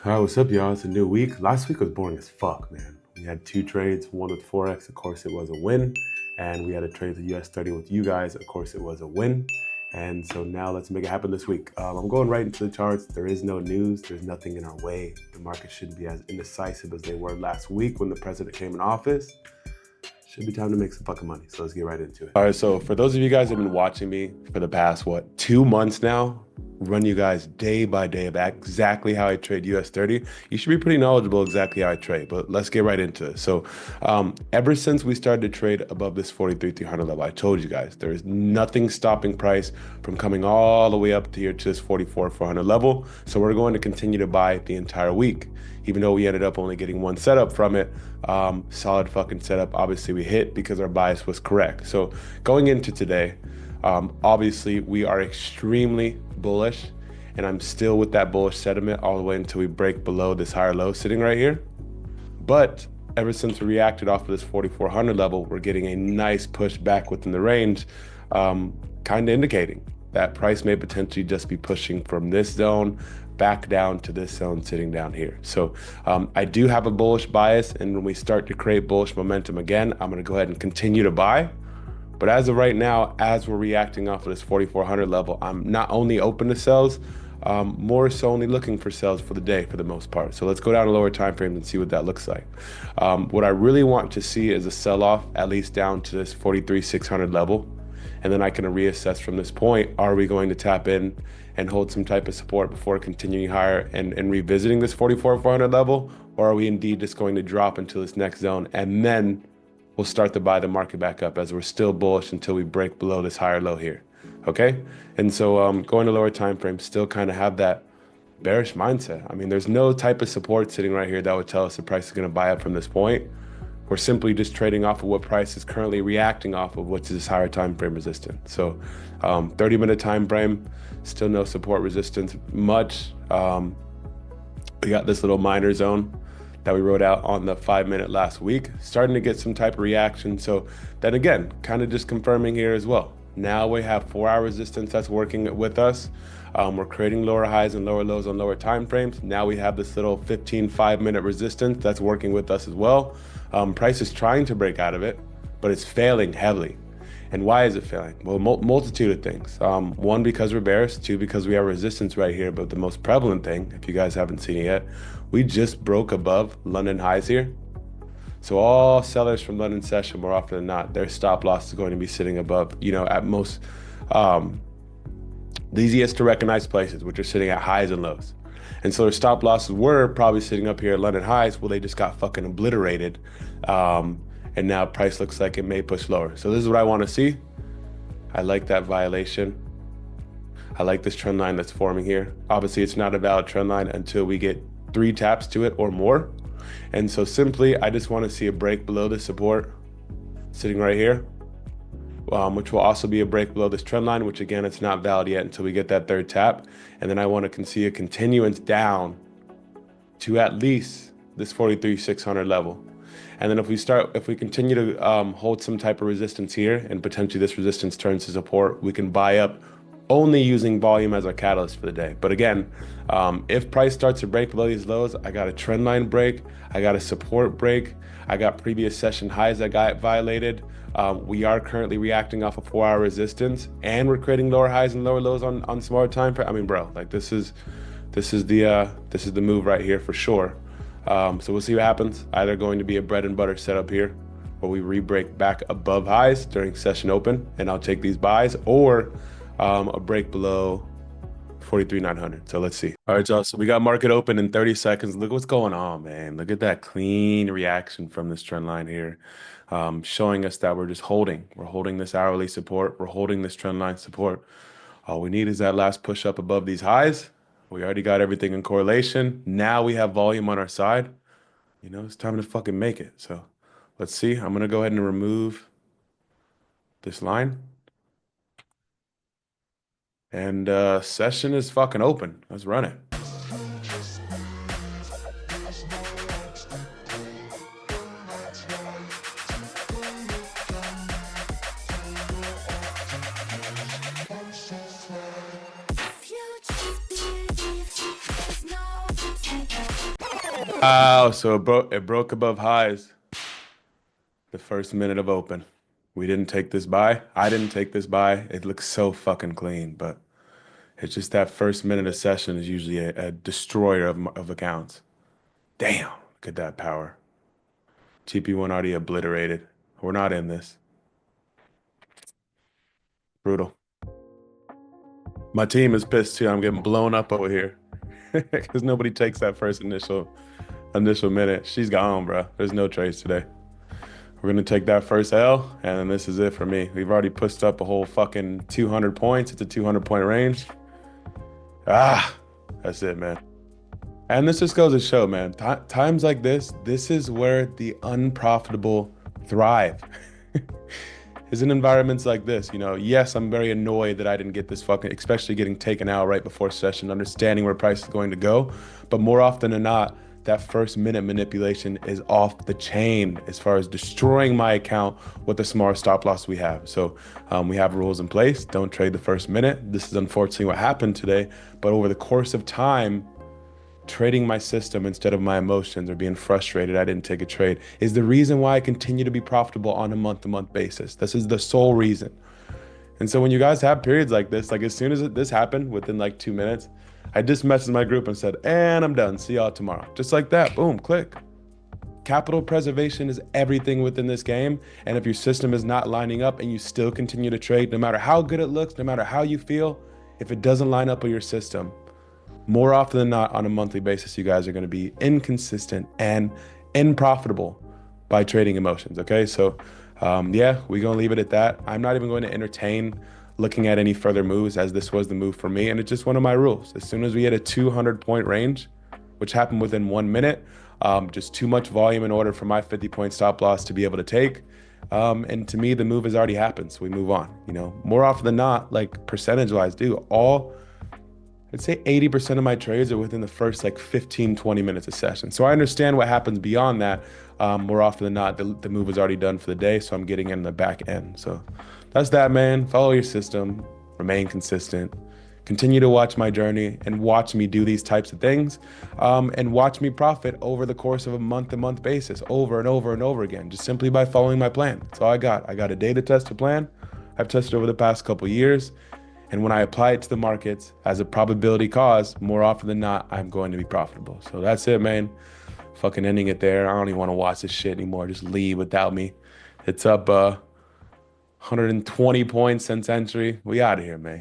All right, what's up, y'all? It's a new week. Last week was boring as fuck, man. We had two trades, one with Forex, of course it was a win, and we had a trade with US 30 with you guys, of course it was a win. And so now let's make it happen this week. I'm going right into the charts. There is no news. There's nothing in our way. The market shouldn't be as indecisive as they were last week when the president came in office. Should be time to make some fucking money. So let's get right into it. All right, so for those of you guys that have been watching me for the past, 2 months now, run you guys day by day about exactly how I trade US 30. You should be pretty knowledgeable exactly how I trade, but let's get right into it. So ever since we started to trade above this 43,300 level, I told you guys, there is nothing stopping price from coming all the way up to here to this 44,400 level. So we're going to continue to buy the entire week. Even though we ended up only getting one setup from it, solid fucking setup. Obviously we hit because our bias was correct. So going into today, obviously we are extremely bullish, and I'm still with that bullish sentiment all the way until we break below this higher low sitting right here. But ever since we reacted off of this 4,400 level, we're getting a nice push back within the range, kind of indicating that price may potentially just be pushing from this zone back down to this zone sitting down here. So I do have a bullish bias, and when we start to create bullish momentum again, I'm gonna go ahead and continue to buy. But as of right now, as we're reacting off of this 4,400 level, I'm not only open to sells, more so only looking for sells for the day for the most part. So let's go down to lower time frames and see what that looks like. What I really want to see is a sell-off at least down to this 43,600 level. And then I can reassess from this point, are we going to tap in and hold some type of support before continuing higher and revisiting this 44,400 level? Or are we indeed just going to drop into this next zone, and then we'll start to buy the market back up, as we're still bullish until we break below this higher low here, okay? And so going to lower time frame, still kind of have that bearish mindset. I mean, there's no type of support sitting right here that would tell us the price is going to buy up from this point. We're simply just trading off of what price is currently reacting off of, which is this higher time frame resistance. So 30-minute time frame, still no support resistance much. We got this little minor zone that we wrote out on the 5-minute last week, starting to get some type of reaction. So then again, kind of just confirming here as well. Now we have 4-hour resistance that's working with us. We're creating lower highs and lower lows on lower time frames. Now we have this little 15 5-minute resistance that's working with us as well. Price is trying to break out of it, but it's failing heavily. And why is it failing? Well, multitude of things. One, because we're bearish. Two, because we have resistance right here. But the most prevalent thing, if you guys haven't seen it yet, we just broke above London highs here. So all sellers from London session, more often than not, their stop loss is going to be sitting above, at most, the easiest to recognize places, which are sitting at highs and lows. And so their stop losses were probably sitting up here at London highs. Well, they just got fucking obliterated. And now price looks like it may push lower. So this is what I want to see. I like that violation. I like this trend line that's forming here. Obviously, it's not a valid trend line until we get 3 taps to it or more. And so simply, I just want to see a break below the support sitting right here, which will also be a break below this trend line, which again, it's not valid yet until we get that 3rd tap. And then I want to see a continuance down to at least this 43,600 level. And then if we continue to hold some type of resistance here, and potentially this resistance turns to support, we can buy up only using volume as our catalyst for the day. But again, if price starts to break below these lows, I got a trend line break, I got a support break, I got previous session highs that got violated. We are currently reacting off a 4-hour resistance, and we're creating lower highs and lower lows on smaller time frame. I mean, bro, like this is the move right here for sure. So we'll see what happens. Either going to be a bread and butter setup here, where we re-break back above highs during session open, and I'll take these buys, or a break below 43,900. So let's see. All right, y'all. So we got market open in 30 seconds. Look what's going on, man. Look at that clean reaction from this trend line here, showing us that we're just holding. We're holding this hourly support. We're holding this trend line support. All we need is that last push up above these highs. We already got everything in correlation. Now we have volume on our side. It's time to fucking make it. So let's see. I'm going to go ahead and remove this line. And session is fucking open. Let's run it. Wow, so it broke above highs the first minute of open. We didn't take this buy. I didn't take this buy. It looks so fucking clean, but it's just that first minute of session is usually a destroyer of accounts. Damn, look at that power. TP1 already obliterated. We're not in this. Brutal. My team is pissed too. I'm getting blown up over here because nobody takes that first initial minute. She's gone, bro. There's no trades today. We're gonna take that first L, and then this is it for me. We've already pushed up a whole fucking 200 points. It's a 200-point range. Ah, that's it, man. And this just goes to show, man, times like this is where the unprofitable thrive. Is in environments like this. Yes, I'm very annoyed that I didn't get this fucking, especially getting taken out right before session, understanding where price is going to go. But more often than not, that first minute manipulation is off the chain as far as destroying my account with the smart stop loss we have. So we have rules in place. Don't trade the first minute. This is unfortunately what happened today. But over the course of time, trading my system instead of my emotions or being frustrated I didn't take a trade is the reason why I continue to be profitable on a month-to-month basis. This is the sole reason. And so when you guys have periods like this, like as soon as this happened within like 2 minutes, I just messaged my group and said, and I'm done. See y'all tomorrow. Just like that. Boom, click. Capital preservation is everything within this game. And if your system is not lining up and you still continue to trade, no matter how good it looks, no matter how you feel, if it doesn't line up with your system, more often than not, on a monthly basis, you guys are going to be inconsistent and unprofitable by trading emotions. Okay, so yeah, we're going to leave it at that. I'm not even going to entertain looking at any further moves, as this was the move for me, and it's just one of my rules. As soon as we hit a 200-point range, which happened within 1 minute, just too much volume in order for my 50-point stop loss to be able to take. And to me, the move has already happened, so we move on. More often than not, like percentage-wise, I'd say 80% of my trades are within the first like 15, 20 minutes of session. So I understand what happens beyond that. More often than not, the move is already done for the day. So I'm getting in the back end. So that's that, man. Follow your system, remain consistent, continue to watch my journey and watch me do these types of things, and watch me profit over the course of a month-to-month basis over and over and over again, just simply by following my plan. That's all I got. I got a data tester plan. I've tested over the past couple of years. And when I apply it to the markets as a probability cause, more often than not, I'm going to be profitable. So that's it, man. Fucking ending it there. I don't even want to watch this shit anymore. Just leave without me. It's up 120 points since entry. We out of here, man.